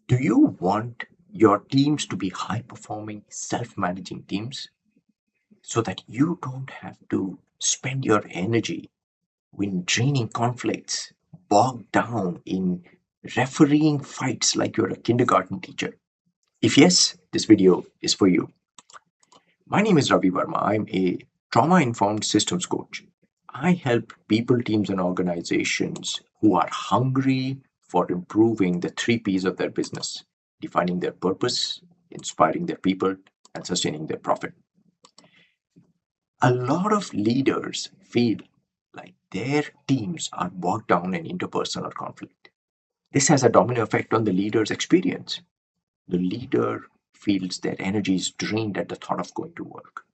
Do you want your teams to be high performing, self managing teams so that you don't have to spend your energy in draining conflicts, bogged down in refereeing fights like you're a kindergarten teacher? If yes, this video is for you. My name is Ravi Verma. I'm a trauma informed systems coach. I help people, teams, and organizations who are hungry for improving the three P's of their business: defining their purpose, inspiring their people, and sustaining their profit. A lot of leaders feel like their teams are bogged down in interpersonal conflict. This has a domino effect on the leader's experience. The leader feels their energy is drained at the thought of going to work.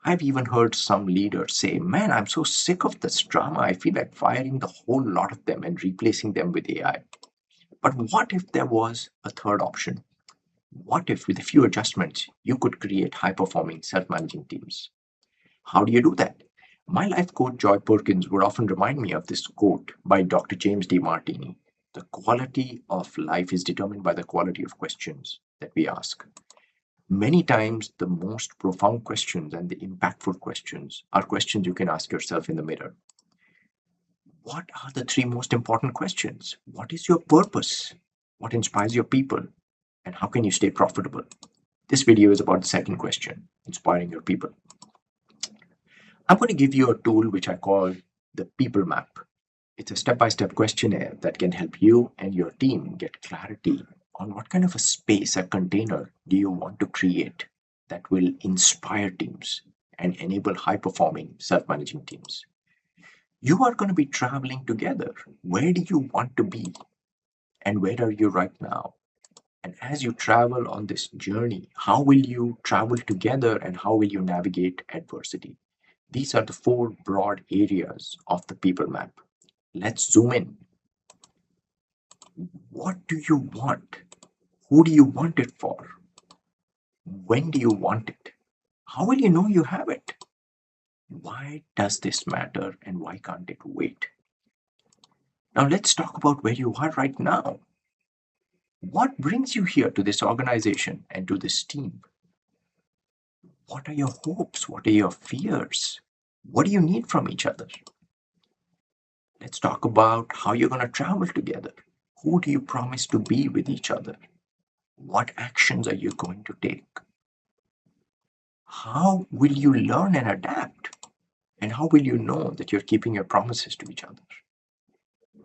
I've even heard some leaders say, "Man, I'm so sick of this drama. I feel like firing the whole lot of them and replacing them with AI." But what if there was a third option? What if, with a few adjustments, you could create high performing, self managing teams? How do you do that? My life coach, Joy Perkins, would often remind me of this quote by Dr. James D. Martini: "The quality of life is determined by the quality of questions that we ask." Many times, the most profound questions and the impactful questions are questions you can ask yourself in the mirror. What are the three most important questions? What is your purpose? What inspires your people? And how can you stay profitable? This video is about the second question: inspiring your people. I'm going to give you a tool which I call the People Map. It's a step by step questionnaire that can help you and your team get clarity on what kind of a space, a container, do you want to create that will inspire teams and enable high performing, self managing teams. You are going to be traveling together. Where do you want to be? And where are you right now? And as you travel on this journey, how will you travel together and how will you navigate adversity? These are the four broad areas of the People Map. Let's zoom in. What do you want? Who do you want it for? When do you want it? How will you know you have it? Why does this matter and why can't it wait? Now let's talk about where you are right now. What brings you here to this organization and to this team? What are your hopes? What are your fears? What do you need from each other? Let's talk about how you're going to travel together. Who do you promise to be with each other? What actions are you going to take? How will you learn and adapt? And how will you know that you're keeping your promises to each other?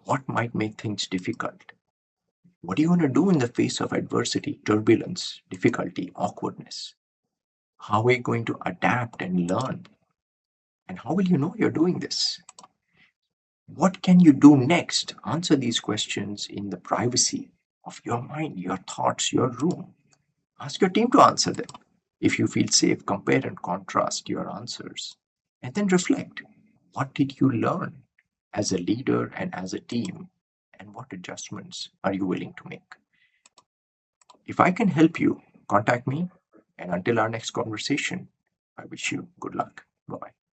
What might make things difficult? What are you going to do in the face of adversity, turbulence, difficulty, awkwardness? How are you going to adapt and learn? And how will you know you're doing this? What can you do next? Answer these questions in the privacy of your mind, your thoughts, your room. Ask your team to answer them. If you feel safe, compare and contrast your answers. And then reflect. What did you learn as a leader and as a team? And what adjustments are you willing to make? If I can help you, contact me. And until our next conversation, I wish you good luck. Bye bye.